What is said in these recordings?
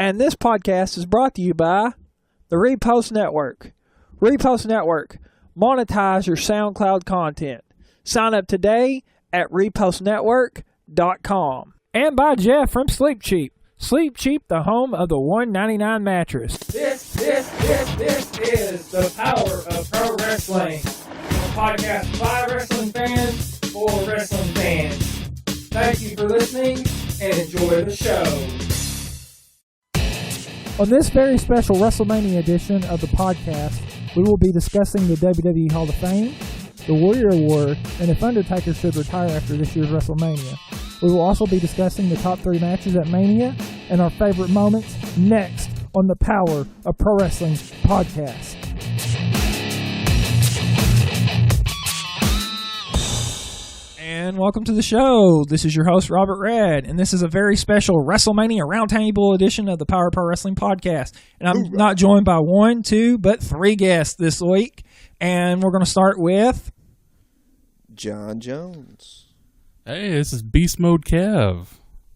And this podcast is brought to you by the Repost Network. Repost Network. Monetize your SoundCloud content. Sign up today at repostnetwork.com. And by Jeff from Sleep Cheap. Sleep Cheap, the home of the $1.99 mattress. This is the power of pro wrestling. A podcast by wrestling fans for wrestling fans. Thank you for listening and enjoy the show. On this very special Wrestlemania edition of the podcast, we will be discussing the WWE Hall of Fame, the Warrior Award, and if Undertaker should retire after this year's WrestleMania. We will also be discussing the top 3 matches at Mania and our favorite moments next on the Power of Pro Wrestling podcast. And welcome to the show. This is your host, Robert Redd, and this is a very special WrestleMania Roundtable edition of the Power of Pro Wrestling podcast. And I'm not joined by 1, 2, but 3 guests this week. And we're going to start with John Jones. Hey, this is Beast Mode Kev.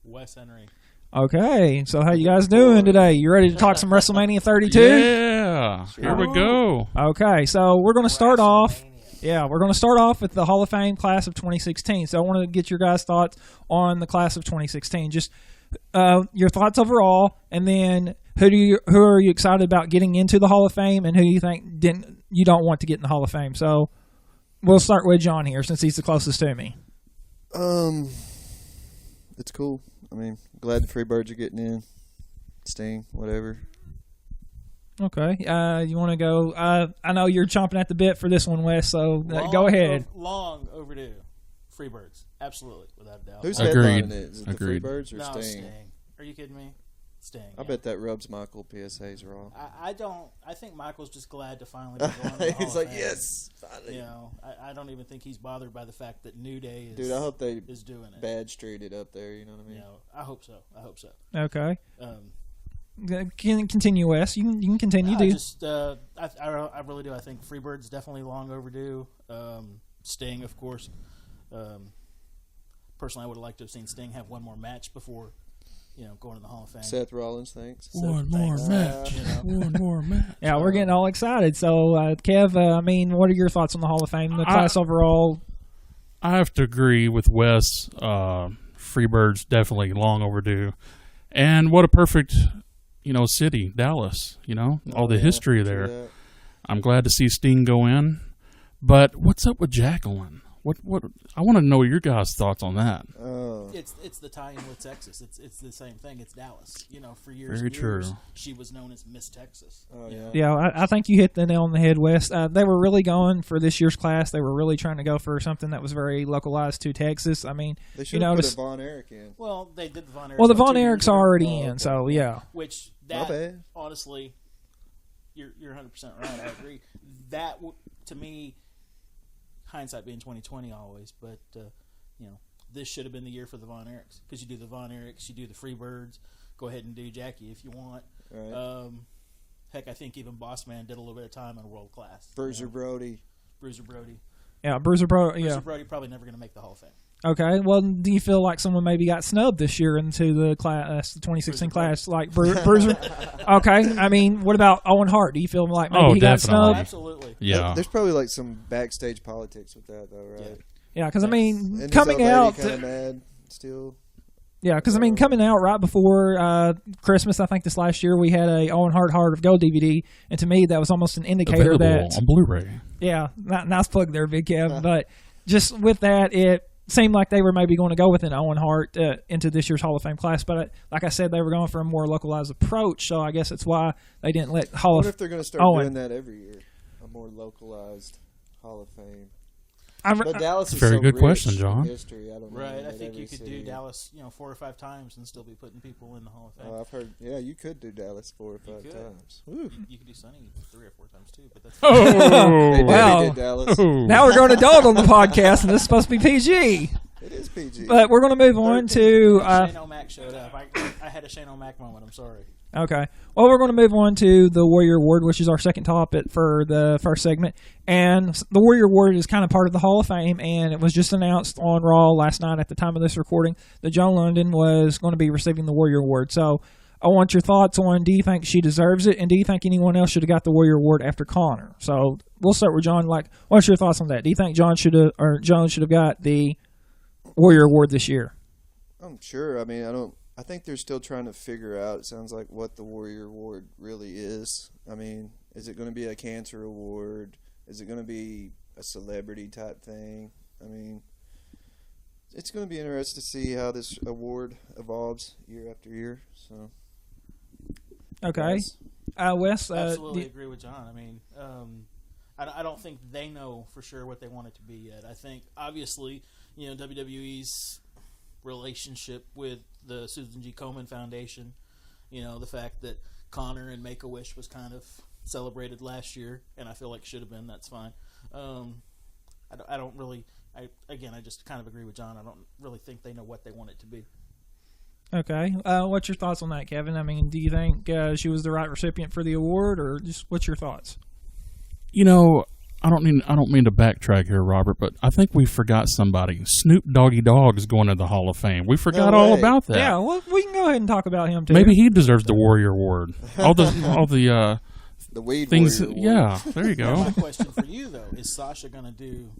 Wes Henry. Okay, so how you guys doing today? You ready to talk some WrestleMania 32? Yeah, here we go. Okay, so we're going to start off. Yeah, we're going to start off with the Hall of Fame class of 2016. So I want to get your guys' thoughts on the class of 2016. Just your thoughts overall, and then who are you excited about getting into the Hall of Fame, and who you think you don't want to get in the Hall of Fame. So we'll start with John here, since he's the closest to me. It's cool. I mean, glad the Freebirds are getting in. Sting, whatever. Okay. You want to go? I know you're chomping at the bit for this one, Wes, so go ahead. Long overdue. Freebirds. Absolutely, without a doubt. Who's headlining it? Is it the Freebirds or Sting? Sting. Are you kidding me? Sting. I bet that rubs Michael PSA's wrong. I don't. I think Michael's just glad to finally be going to the Hall He's like, of Fame. yes, finally. You know, I don't even think he's bothered by the fact that New Day is. Dude, I hope they is doing it. Bad streeted up there. You know what I mean? You know, I hope so. Okay. Continue, Wes. You can continue. I really do. I think Freebird's definitely long overdue. Sting, of course. Personally, I would have liked to have seen Sting have one more match before, going to the Hall of Fame. Seth Rollins, thanks. One more match. Yeah, we're getting all excited. So, Kev, what are your thoughts on the Hall of Fame, the class overall? I have to agree with Wes. Freebird's definitely long overdue. And what a perfect, city, Dallas, all the history there. I'm glad to see Sting go in. But what's up with Jacqueline? What I want to know your guys' thoughts on that. It's the tie-in with Texas. It's the same thing. It's Dallas. For years. Very true. She was known as Miss Texas. Yeah, I think you hit the nail on the head, Wes. They were really going for this year's class. They were really trying to go for something that was very localized to Texas. I mean, they should have put a Von Erich in. Well, they did the Von Erich. Well, the Von Erich's already in, so yeah. Which that honestly, you're 100% right. I agree. That to me. Hindsight being 20/20 always, but this should have been the year for the Von Erichs, because you do the Von Erichs, you do the Freebirds. Go ahead and do Jackie if you want. Right. Heck, I think even Bossman did a little bit of time in world class. Bruiser Brody. Yeah, Bruiser Brody. Bruiser Brody probably never going to make the Hall of Fame. Okay, well, do you feel like someone maybe got snubbed this year into the class, the 2016 class, like Bruiser? Okay, what about Owen Hart? Do you feel like maybe he got snubbed? Absolutely. Yeah. There's probably some backstage politics with that, though, right? Yeah, because and coming out, kind of mad still. Yeah, because coming out right before Christmas, I think this last year we had a Owen Hart Heart of Gold DVD, and to me that was almost an indicator available that on Blu-ray. Yeah, nice plug there, Big Kev. But just with that, it seemed like they were maybe going to go with an Owen Hart into this year's Hall of Fame class. But like I said, they were going for a more localized approach, so I guess that's why they didn't let Hall of Fame. What if they're going to start doing that every year? A more localized Hall of Fame. But Dallas is very so good rich question, John. in history. I don't know. Right, I think you could do Dallas, 4 or 5 times and still be putting people in the Hall of Fame. I've heard. Yeah, you could do Dallas 4 or 5 times. You could do Sonny 3 or 4 times too. But that's wow. Did Dallas. Now we're going to dog on the podcast, and this is supposed to be PG. It is PG. But we're going to move on to Shane O'Mac showed up. I had a Shane O'Mac moment. I'm sorry. Okay. Well, we're going to move on to the Warrior Award, which is our second topic for the first segment. And the Warrior Award is kind of part of the Hall of Fame, and it was just announced on Raw last night at the time of this recording that Joe London was going to be receiving the Warrior Award. So I want your thoughts on, do you think she deserves it, and do you think anyone else should have got the Warrior Award after Connor? So we'll start with John. Like, what's your thoughts on that? Do you think Jones should have got the Warrior Award this year? I'm sure. I mean, I think they're still trying to figure out, it sounds like, what the Warrior Award really is. I mean, is it going to be a cancer award? Is it going to be a celebrity type thing? I mean, it's going to be interesting to see how this award evolves year after year. So, okay, Wes, absolutely agree with John. I mean, I don't think they know for sure what they want it to be yet. I think obviously, WWE's relationship with the Susan G. Komen Foundation, the fact that Connor and Make-A-Wish was kind of celebrated last year, and I feel like should have been. That's fine. I don't really. I just kind of agree with John. I don't really think they know what they want it to be. Okay. What's your thoughts on that, Kevin? I mean, do you think she was the right recipient for the award, or just what's your thoughts? I don't mean to backtrack here, Robert, but I think we forgot somebody. Snoop Doggy Dogg is going to the Hall of Fame. We forgot all about that. Yeah, well, we can go ahead and talk about him too. Maybe he deserves the Warrior Award. All the weed things. Warrior Yeah, there you go. My question for you though is: Sasha going to do?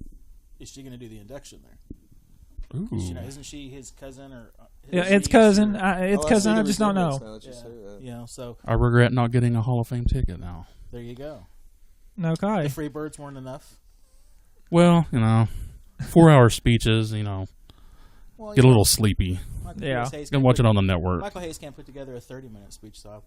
Is she going to do the induction there? Ooh. Isn't she his cousin or? Yeah, it's cousin. It's cousin. I just don't know. So I regret not getting a Hall of Fame ticket now. There you go. Okay. The Freebirds weren't enough. Well, 4-hour speeches. Get a little sleepy. Yeah. Gonna watch it on the network. Michael Hayes can't put together a 30-minute speech, so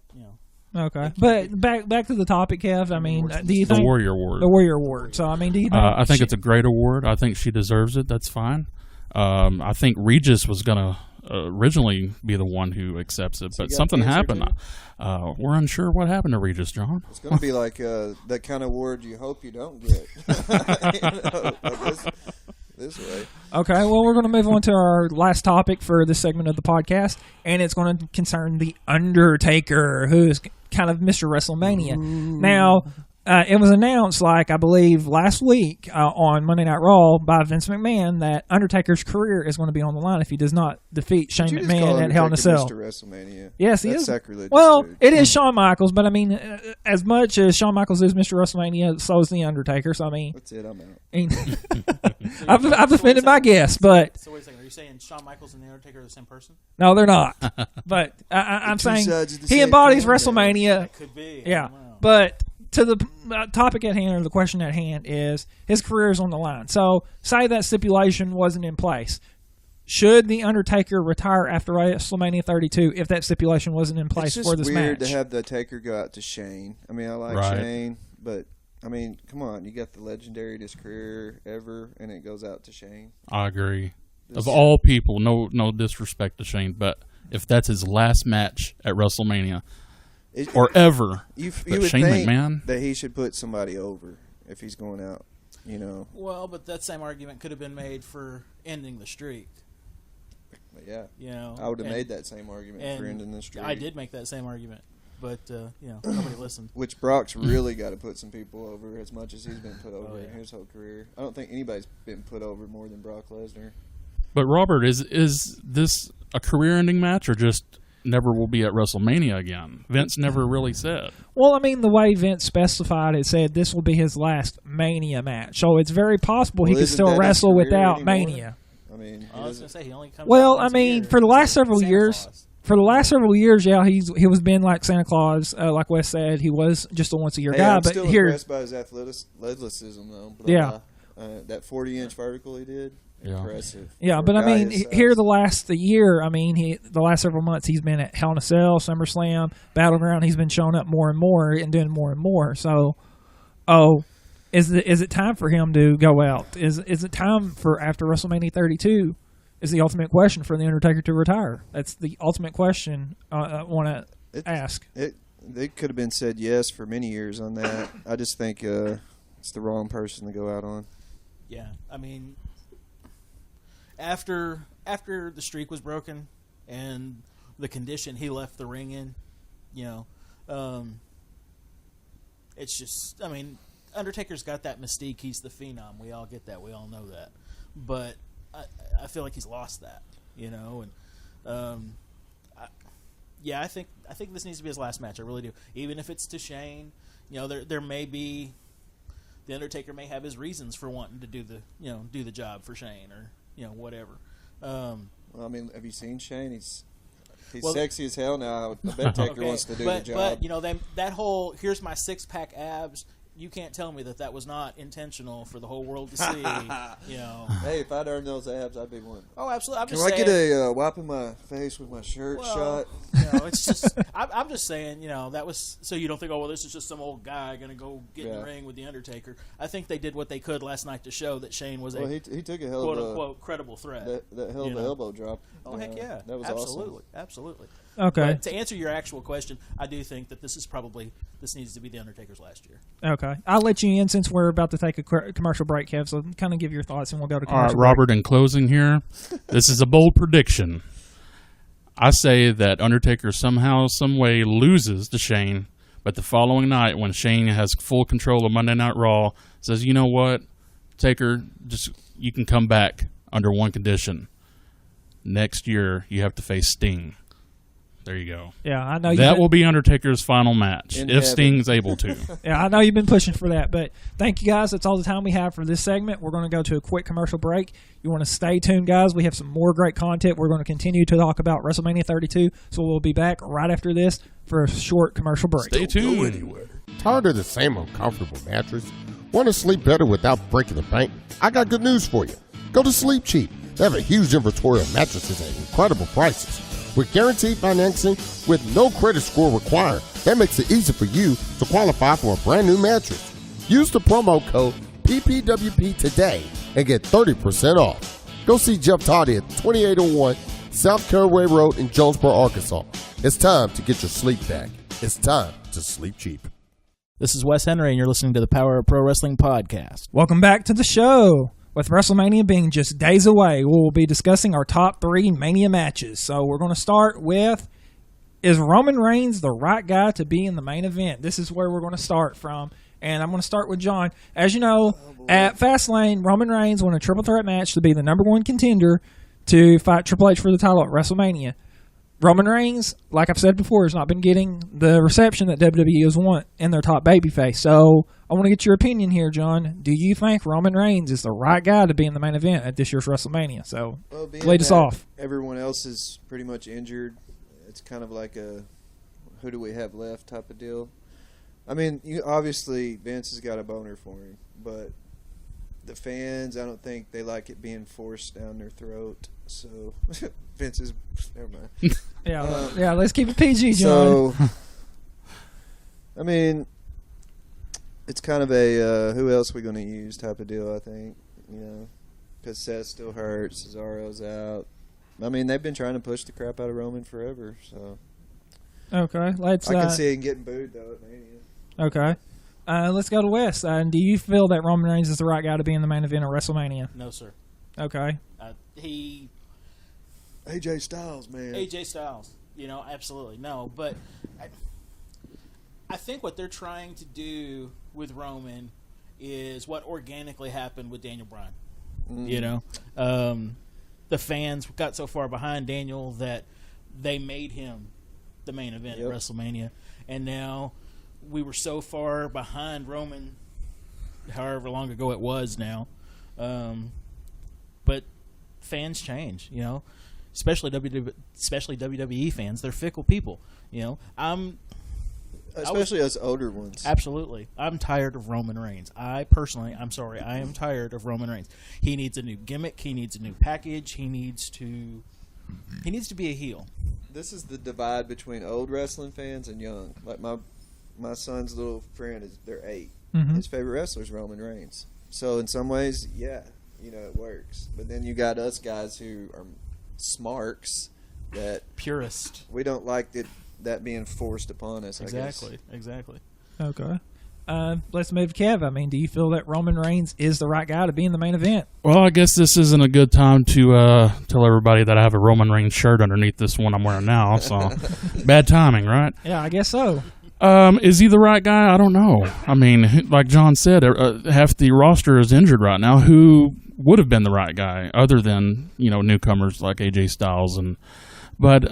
Okay, but back to the topic, Kev. I mean, do you think the Warrior Award? The Warrior Award. So I mean, do you think? I think it's a great award. I think she deserves it. That's fine. I think Regis was gonna originally be the one who accepts it, but something happened. We're unsure what happened to Regis, John. It's going to be like that kind of award you hope you don't get. This way. Okay, well, we're going to move on to our last topic for this segment of the podcast, and it's going to concern The Undertaker, who is kind of Mr. WrestleMania. Ooh. Now, it was announced, I believe, last week on Monday Night Raw by Vince McMahon that Undertaker's career is going to be on the line if he does not defeat Shane McMahon at Hell in a Cell. Mr. WrestleMania. Yes, he That's is. Sacrilegious, well, dude. It is Shawn Michaels, but I mean, as much as Shawn Michaels is Mr. WrestleMania, so is The Undertaker. So I mean, that's it. I'm out. I've offended my guest, but so wait a second. Are you saying Shawn Michaels and The Undertaker are the same person? No, they're not. But I'm saying he embodies WrestleMania. That could be. Yeah, but. To the topic at hand, or the question at hand, is his career is on the line. So, say that stipulation wasn't in place. Should The Undertaker retire after WrestleMania 32 if that stipulation wasn't in place for this match? It's just weird to have the Taker go out to Shane. I mean, I like Shane, but, I mean, come on. You got the legendaryest career ever, and it goes out to Shane. I agree. Of all people, no disrespect to Shane, but if that's his last match at WrestleMania... or ever. You would Shane think McMahon? that he should put somebody over if he's going out, Well, but that same argument could have been made for ending the streak. But yeah. I would have made that same argument for ending the streak. I did make that same argument, but nobody listened. Which Brock's really got to put some people over as much as he's been put over in his whole career. I don't think anybody's been put over more than Brock Lesnar. But Robert, is this a career-ending match or just never will be at WrestleMania again? Vince never really said. Well, I mean, the way Vince specified it said this will be his last Mania match. So it's very possible he could still wrestle without anymore? Mania. I mean, I was going to say he only comes for the last several years, yeah, he was been like Santa Claus, like Wes said. He was just a once-a-year guy. I'm but still here, impressed by his athleticism, though. That 40-inch vertical he did. Impressive. Yeah, but I mean, here the last several months he's been at Hell in a Cell, SummerSlam, Battleground. He's been showing up more and more and doing more and more. So, is it time for him to go out? Is it time for after WrestleMania 32? Is the ultimate question for the Undertaker to retire? That's the ultimate question I want to ask. They could have been said yes for many years on that. I just think it's the wrong person to go out on. Yeah, I mean. After the streak was broken and the condition he left the ring in, it's just, I mean, Undertaker's got that mystique. He's the Phenom. We all get that. We all know that. But I feel like he's lost that, and yeah, I think this needs to be his last match. I really do. Even if it's to Shane, there may be the Undertaker may have his reasons for wanting to do the job for Shane or whatever. Well, I mean, have you seen Shane? He's sexy as hell now. The bet taker wants to do the job. But that whole here's my 6-pack abs. You can't tell me that was not intentional for the whole world to see. Hey, if I'd earned those abs, I'd be one. Oh, absolutely. I'm just Can saying, I get a wipe in my face with my shirt shot? It's just. I'm just saying. That was so you don't think, this is just some old guy going to go get in the ring with the Undertaker. I think they did what they could last night to show that Shane was he took a hell quote of unquote credible threat. That hell of an elbow drop. Oh heck yeah, that was absolutely, awesome. absolutely. Okay. But to answer your actual question, I do think that this needs to be the Undertaker's last year. Okay. I'll let you in since we're about to take a commercial break, Kev, so kind of give your thoughts and we'll go to commercial break. All right, Robert, in closing here, this is a bold prediction. I say that Undertaker somehow, some way loses to Shane, but the following night when Shane has full control of Monday Night Raw, says, you know what, Taker, you can come back under one condition. Next year, you have to face Sting. There you go. Yeah, I know that will be Undertaker's final match if heaven. Sting's able to. Yeah, I know you've been pushing for that, but thank you guys. That's all the time we have for this segment. We're going to go to a quick commercial break. You want to stay tuned, guys. We have some more great content. We're going to continue to talk about WrestleMania 32, so we'll be back right after this for a short commercial break. Stay tuned. Tired of the same uncomfortable mattress? Want to sleep better without breaking the bank? I got good news for you. Go to Sleep Cheap. They have a huge inventory of mattresses at incredible prices. With guaranteed financing with no credit score required, that makes it easy for you to qualify for a brand new mattress. Use the promo code PPWP today and get 30% off. Go see Jeff Toddy at 2801 South Caraway Road in Jonesboro, Arkansas. It's time to get your sleep back. It's time to sleep cheap. This is Wes Henry, and you're listening to the Power of Pro Wrestling podcast. Welcome back to the show. With WrestleMania being just days away, we will be discussing our top 3 Mania matches. So we're going to start with, is Roman Reigns the right guy to be in the main event? This is where we're going to start from. And I'm going to start with John. As you know, at Fastlane, Roman Reigns won a triple threat match to be the number 1 contender to fight Triple H for the title at WrestleMania. Roman Reigns, like I've said before, has not been getting the reception that WWE has want in their top babyface. So I want to get your opinion here, John. Do you think Roman Reigns is the right guy to be in the main event at this year's WrestleMania? So lead us off. Everyone else is pretty much injured. It's kind of like a who do we have left type of deal. I mean, obviously Vince has got a boner for him, but the fans, I don't think they like it being forced down their throat. So Vince is never mind. Yeah, let's keep it PG, John. So, I mean, it's kind of a who else we going to use type of deal, I think. Because Seth still hurts, Cesaro's out. I mean, they've been trying to push the crap out of Roman forever. So, okay, I can see him getting booed though at Mania. Okay. Let's go to Wes. Do you feel that Roman Reigns is the right guy to be in the main event of WrestleMania? No, sir. Okay. AJ Styles, man. AJ Styles. Absolutely. No, but I think what they're trying to do with Roman is what organically happened with Daniel Bryan. The fans got so far behind Daniel that they made him the main event at WrestleMania. And now we were so far behind Roman, however long ago it was now. But fans change, especially WWE fans. They're fickle people, Especially us older ones. Absolutely. I'm tired of Roman Reigns. I am tired of Roman Reigns. He needs a new gimmick. He needs a new package. He needs to be a heel. This is the divide between old wrestling fans and young. Like my son's little friend, they're 8. Mm-hmm. His favorite wrestler is Roman Reigns. So in some ways, yeah, it works. But then you got us guys who are smarks that purist. We don't like that being forced upon us. Exactly. Okay. Let's move to Kev. I mean, do you feel that Roman Reigns is the right guy to be in the main event? Well, I guess this isn't a good time to tell everybody that I have a Roman Reigns shirt underneath this one I'm wearing now. So bad timing, right? Yeah, I guess so. Is he the right guy? I don't know. I mean, like John said, half the roster is injured right now. Who would have been the right guy other than newcomers like AJ Styles but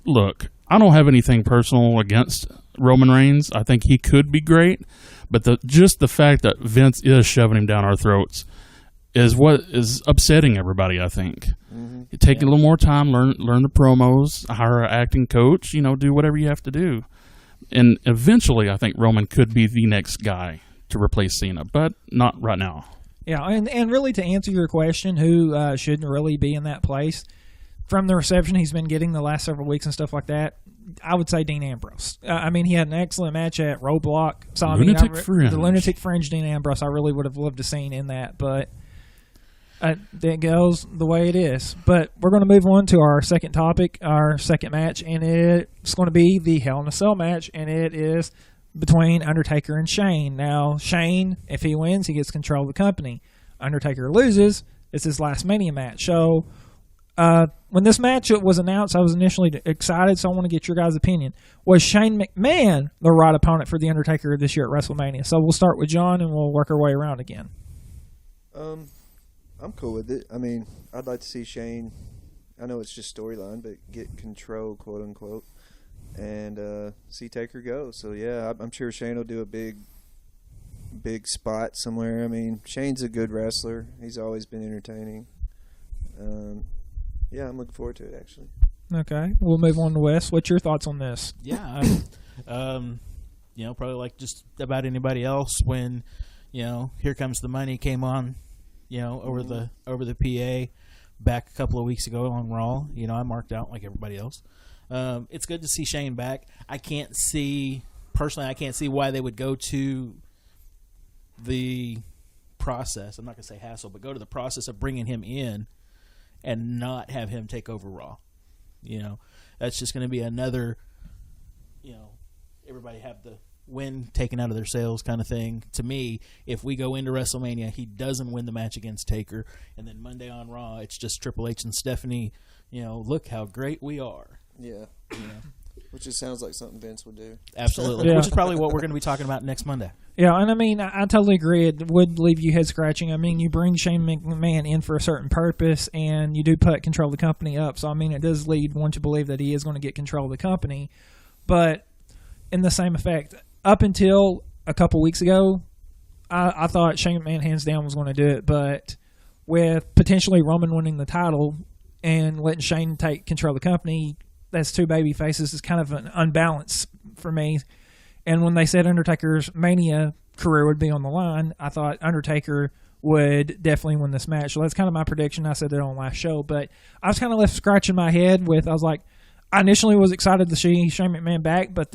look, I don't have anything personal against Roman Reigns. I think he could be great, but just the fact that Vince is shoving him down our throats is what is upsetting everybody, I think. You take a little more time, learn the promos, hire an acting coach, do whatever you have to do. And eventually, I think Roman could be the next guy to replace Cena, but not right now. Yeah, and really to answer your question, who shouldn't really be in that place, from the reception he's been getting the last several weeks and stuff like that, I would say Dean Ambrose. He had an excellent match at Roadblock. So, Fringe. The Lunatic Fringe Dean Ambrose, I really would have loved to seen in that, but that goes the way it is. But we're going to move on to our second topic, our second match, and it's going to be the Hell in a Cell match, and it is between Undertaker and Shane. Now, Shane, if he wins, he gets control of the company. Undertaker loses, it's his last Mania match. So, when this match was announced, I was initially excited, so I want to get your guys' opinion. Was Shane McMahon the right opponent for The Undertaker this year at WrestleMania? So we'll start with John, and we'll work our way around again. I'm cool with it. I'd like to see Shane, I know it's just storyline, but get control, quote unquote, and see Taker go. So yeah, I'm sure Shane will do a big spot somewhere. Shane's a good wrestler. He's always been entertaining. Yeah, I'm looking forward to it, actually. Okay, we'll move on to Wes. What's your thoughts on this? Yeah, probably like just about anybody else when, Here Comes the Money came on, over the PA back a couple of weeks ago on Raw. I marked out like everybody else. It's good to see Shane back. I can't see why they would go to the process. I'm not going to say hassle, but go to the process of bringing him in and not have him take over Raw. That's just going to be another, everybody have the win taken out of their sails kind of thing. To me, if we go into WrestleMania, he doesn't win the match against Taker, and then Monday on Raw, it's just Triple H and Stephanie, look how great we are. Yeah. Which just sounds like something Vince would do. Absolutely. Yeah. Which is probably what we're going to be talking about next Monday. Yeah, and I totally agree. It would leave you head scratching. You bring Shane McMahon in for a certain purpose, and you do put control of the company up. So, it does lead one to believe that he is going to get control of the company. But in the same effect, up until a couple weeks ago, I thought Shane McMahon hands down was going to do it. But with potentially Roman winning the title and letting Shane take control of the company, that's two baby faces is kind of an unbalance for me. And when they said Undertaker's Mania career would be on the line, I thought Undertaker would definitely win this match. So that's kind of my prediction. I said that on last show, but I was kind of left scratching my head with, I initially was excited to see Shane McMahon back, but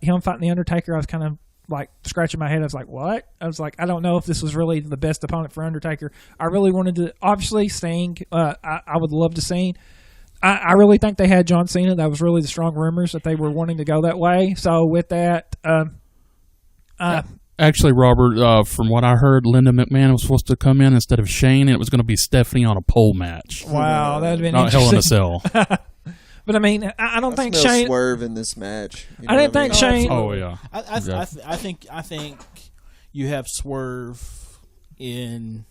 him fighting the Undertaker, I was kind of like scratching my head. I was like, what? I was like, I don't know if this was really the best opponent for Undertaker. I really wanted to, obviously, Sting, I would love to see. I really think they had John Cena. That was really the strong rumors that they were wanting to go that way. So with that, actually, Robert, from what I heard, Linda McMahon was supposed to come in instead of Shane, and it was going to be Stephanie on a pole match. Wow, that'd have been not interesting. Hell in a Cell. But I don't think Shane Swerve in this match. I didn't think Shane. Oh yeah. I think you have Swerve in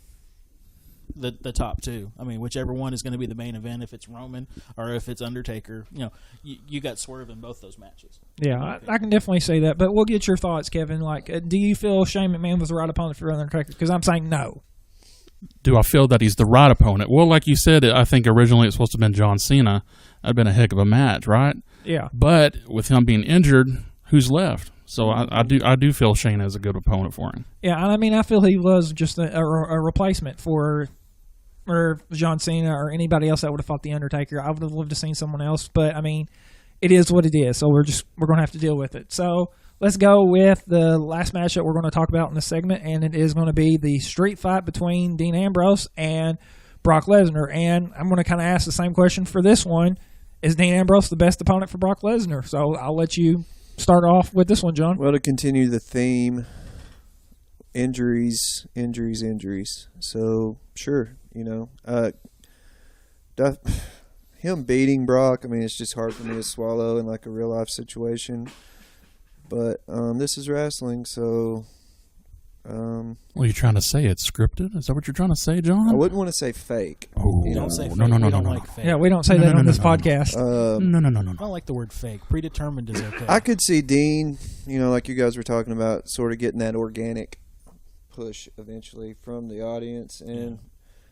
the top two. Whichever one is going to be the main event, if it's Roman or if it's Undertaker, you got Swerve in both those matches. Yeah, I can definitely see that. But we'll get your thoughts, Kevin. Do you feel Shane McMahon was the right opponent for Undertaker? Because I'm saying no. Do I feel that he's the right opponent? Well, like you said, I think originally it was supposed to have been John Cena. That'd been a heck of a match, right? Yeah. But with him being injured, who's left? So I do feel Shane is a good opponent for him. Yeah, and I feel he was just a replacement for John Cena or anybody else that would have fought the Undertaker. I would have loved to seen someone else, but it is what it is. So we're going to have to deal with it. So let's go with the last match that we're going to talk about in this segment, and it is going to be the street fight between Dean Ambrose and Brock Lesnar. And I'm going to kind of ask the same question for this one. Is Dean Ambrose the best opponent for Brock Lesnar? So I'll let you start off with this one, John. Well, to continue the theme, injuries. So, sure, him beating Brock, it's just hard for me to swallow in like a real life situation. But this is wrestling, so What are you trying to say? It's scripted? Is that what you're trying to say, John? I wouldn't want to say fake. Oh, Don't say fake. no. We don't like fake. Yeah, we don't say that on this podcast. No. I don't like the word fake. Predetermined is okay. I could see Dean, like you guys were talking about, sort of getting that organic push eventually from the audience. And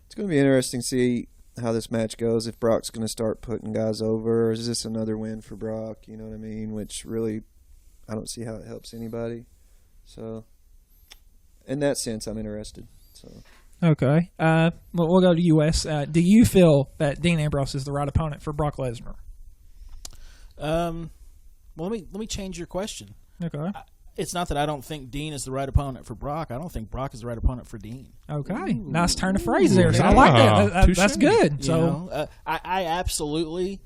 it's going to be interesting to see how this match goes, if Brock's going to start putting guys over, or is this another win for Brock, you know what I mean? Which really, I don't see how it helps anybody. So, in that sense, I'm interested. So. Okay. We'll go to U.S. Do you feel that Dean Ambrose is the right opponent for Brock Lesnar? Well, let me change your question. Okay. It's not that I don't think Dean is the right opponent for Brock. I don't think Brock is the right opponent for Dean. Okay. Nice turn of phrase there. So I like that. That's good. So I absolutely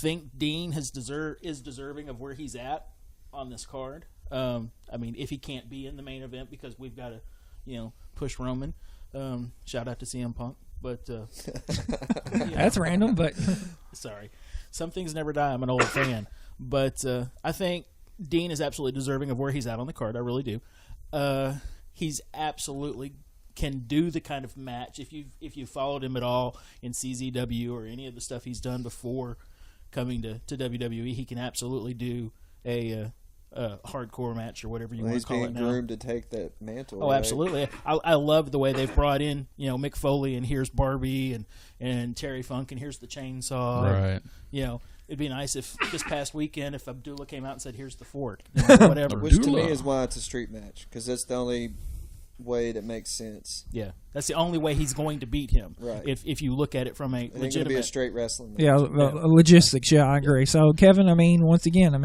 think Dean is deserving of where he's at on this card. I mean, if he can't be in the main event because we've got to, push Roman. Shout out to CM Punk, but that's random. But sorry, some things never die. I'm an old fan, but I think Dean is absolutely deserving of where he's at on the card. I really do. He's absolutely can do the kind of match if you followed him at all in CZW or any of the stuff he's done before coming to WWE. He can absolutely do a hardcore match or whatever you want to call it now. He's being groomed to take that mantle. Oh, right? absolutely. I love the way they've brought in, Mick Foley, and here's Barbie and Terry Funk, and here's the chainsaw. Right. And, it'd be nice if this past weekend if Abdullah came out and said, here's the fork. Whatever. Which to me is why it's a street match, because that's the only way that makes sense. Yeah. That's the only way he's going to beat him. Right. If you look at it from a It's legitimate... going to be a straight wrestling match. yeah, logistics. Yeah, I agree. So Kevin, once again,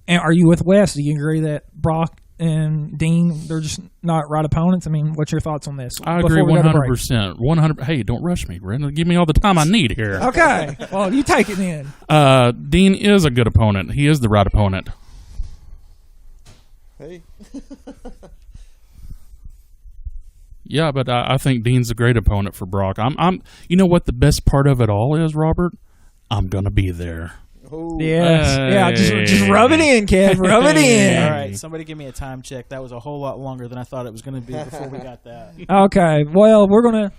and are you with Wes? Do you agree that Brock and Dean, they're just not right opponents? What's your thoughts on this? I agree 100%. 100. Hey, don't rush me, Brandon. Give me all the time I need here. Okay. Well, you take it then. Dean is a good opponent. He is the right opponent. Hey. Yeah, but I think Dean's a great opponent for Brock. I'm. You know what the best part of it all is, Robert? I'm gonna be there. Oh. Yes. Yeah, just rub it in, Kev. Rub it in. All right, somebody give me a time check. That was a whole lot longer than I thought it was going to be before we got that. Okay. Well, we're going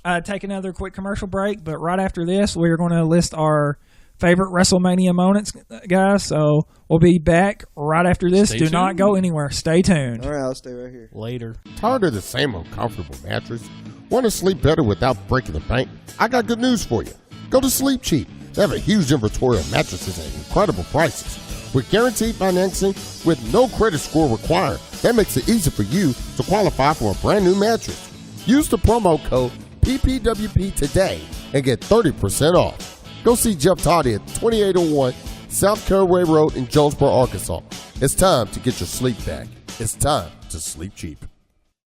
to take another quick commercial break, but right after this, we're going to list our favorite WrestleMania moments, guys. So we'll be back right after this. Stay Do tuned. not go anywhere. Stay tuned. All right, I'll stay right here. Later. Tired of the same uncomfortable mattress? Want to sleep better without breaking the bank? I got good news for you. Go to Sleep Cheap. They have a huge inventory of mattresses at incredible prices. With guaranteed financing with no credit score required, that makes it easy for you to qualify for a brand new mattress. Use the promo code PPWP today and get 30% off. Go see Jeff Toddy at 2801 South Caraway Road in Jonesboro, Arkansas. It's time to get your sleep back. It's time to sleep cheap.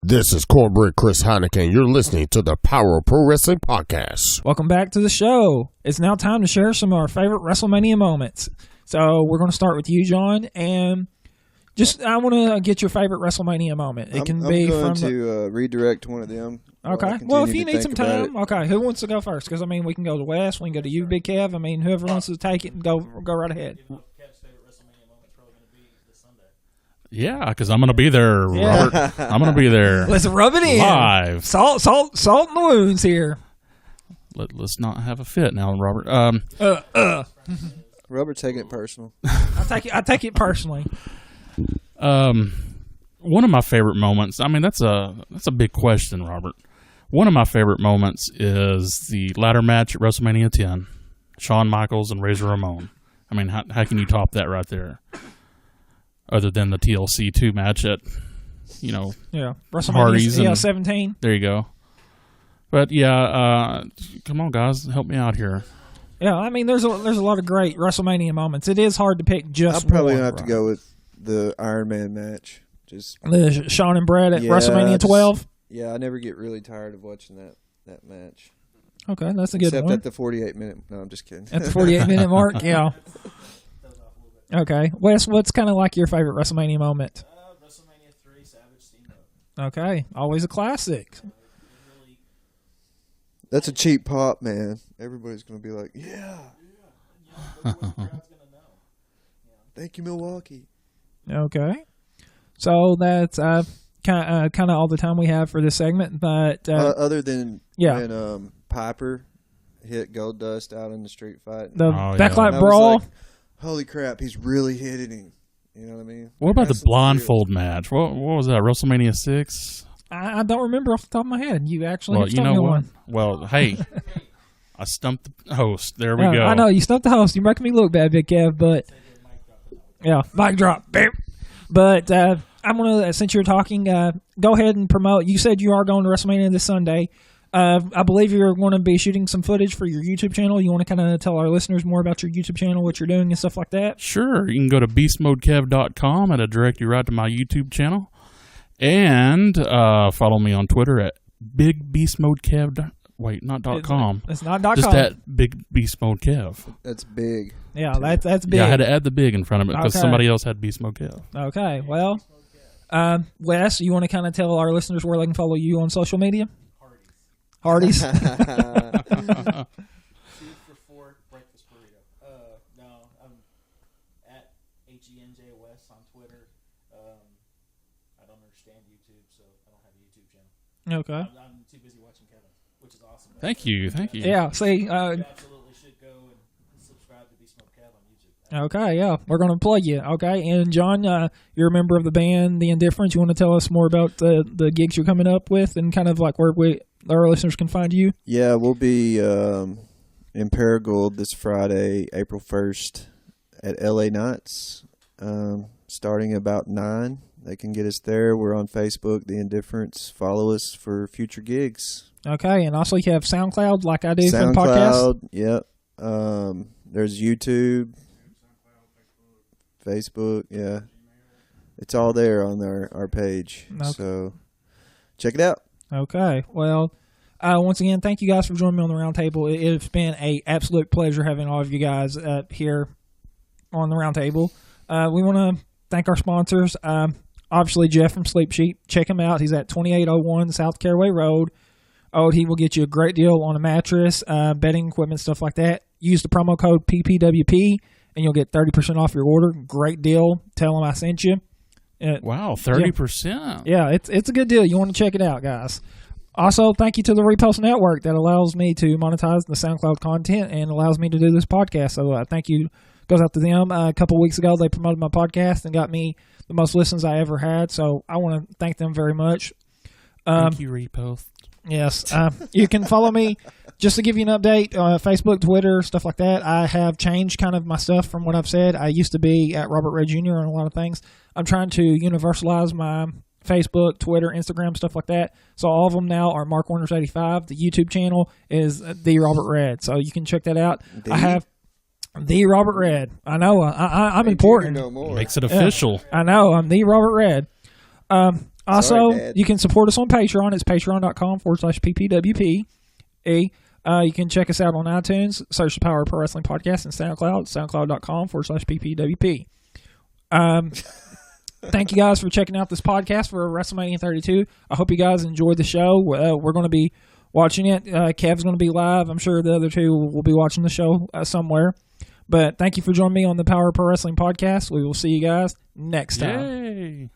This is Cornbread Chris Heineken, and you're listening to the Power of Pro Wrestling Podcast. Welcome back to the show. It's now time to share some of our favorite WrestleMania moments. So we're going to start with you, John, and I want to get your favorite WrestleMania moment. It can be I'm going from to redirect one of them. Okay. Well, if you need some time, okay. Who wants to go first? Because we can go to Wes, we can go to you, Big Kev. Whoever wants to take it and go right ahead. Yeah, because I'm going to be there, Robert. I'm going to be there. Let's rub it in. Live. Salt in the wounds here. Let's not have a fit now, Robert. Robert's taking it personal. I take it personally. One of my favorite moments. That's a big question, Robert. One of my favorite moments is the ladder match at WrestleMania 10, Shawn Michaels and Razor Ramon. How can you top that right there? Other than the TLC 2 match at, WrestleMania Hardy's 17. There you go. But yeah, come on, guys, help me out here. Yeah, there's a lot of great WrestleMania moments. It is hard to pick just. I'm probably one, gonna have to go with the Iron Man match. Just the Shawn and Brad at WrestleMania 12. Yeah, I never get really tired of watching that match. Okay, that's a good Except one. at the 48-minute. No, I'm just kidding. At the 48-minute mark, yeah. Okay, Wes, what's kind of like your favorite WrestleMania moment? WrestleMania 3, Savage Steamboat. Okay, always a classic. That's a cheap pop, man. Everybody's going to be like, yeah. Thank you, Milwaukee. Okay, so that's kind of all the time we have for this segment. But other than yeah. when Piper hit Goldust out in the street fight, the Oh, backlight yeah. brawl. Like, holy crap, he's really hitting him. You know what I mean? What about the That's some blindfold match? What was that? WrestleMania 6? I don't remember off the top of my head. You actually Well, have you told know me what? one. Well, hey, I stumped the host. There we Yeah, go. I know you stumped the host. You're making me look bad, Big Kev. But yeah, mic drop. Bam. But I'm gonna, since you're talking, go ahead and promote. You said you are going to WrestleMania this Sunday. I believe you're going to be shooting some footage for your YouTube channel. You want to kind of tell our listeners more about your YouTube channel, what you're doing, and stuff like that? Sure. You can go to beastmodekev.com. It'll direct you right to my YouTube channel. And follow me on Twitter at bigbeastmodekev. Wait, not .com. It's not .com. Just at Big Beast Mode Kev. That's big. Yeah, that's big. Yeah, I had to add the big in front of it because Okay. somebody else had Beast Mode Kev. Okay, well, Wes, you want to kind of tell our listeners where they can follow you on social media? Hardee's. 2 for $4 breakfast burrito. No, I'm at HENJWest on Twitter. I don't understand YouTube, so I don't have a YouTube channel. Okay. I'm too busy watching Kevin, which is awesome. Thank you. Yeah, see, You absolutely should go and subscribe to Beast Mode Kev on YouTube. okay, yeah, we're going to plug you. Okay, and John, you're a member of the band The Indifference. You want to tell us more about the gigs you're coming up with and kind of like where our listeners can find you? Yeah, we'll be in Paragould this Friday, April 1st at LA Nights, starting about 9. They can get us there. We're on Facebook, The Indifference. Follow us for future gigs. Okay, and also you have SoundCloud like I do for the podcast. SoundCloud, yep. There's YouTube, Facebook, yeah. It's all there on our page. Okay. So check it out. Okay, well, once again, thank you guys for joining me on the Roundtable. It's been a absolute pleasure having all of you guys here on the Roundtable. We want to thank our sponsors. Obviously, Jeff from Sleep Sheep. Check him out. He's at 2801 South Caraway Road. He will get you a great deal on a mattress, bedding equipment, stuff like that. Use the promo code PPWP, and you'll get 30% off your order. Great deal. Tell him I sent you. Wow, 30%. Yeah, it's a good deal. You want to check it out, guys. Also, thank you to the Repost Network that allows me to monetize the SoundCloud content and allows me to do this podcast. So thank you. Goes out to them. A couple weeks ago, they promoted my podcast and got me the most listens I ever had. So I want to thank them very much. Thank you, Repost. Yes. You can follow me just to give you an update. Facebook, Twitter, stuff like that. I have changed kind of my stuff from what I've said. I used to be at Robert Ray Jr. on a lot of things. I'm trying to universalize my Facebook, Twitter, Instagram, stuff like that. So all of them now are Mark Warner's 85. The YouTube channel is The Robert Red. So you can check that out. I have The Robert Red. I know. I'm important. No more. Makes it official. I know. I'm The Robert Red. Also, Sorry, Dad. you can support us on Patreon. It's patreon.com/PPWP. You can check us out on iTunes. Search the Power of Pro Wrestling Podcast and SoundCloud. SoundCloud.com/PPWP. Thank you guys for checking out this podcast for WrestleMania 32. I hope you guys enjoyed the show. We're going to be watching it. Kev's going to be live. I'm sure the other two will be watching the show somewhere. But thank you for joining me on the Power of Pro Wrestling Podcast. We will see you guys next time. Yay.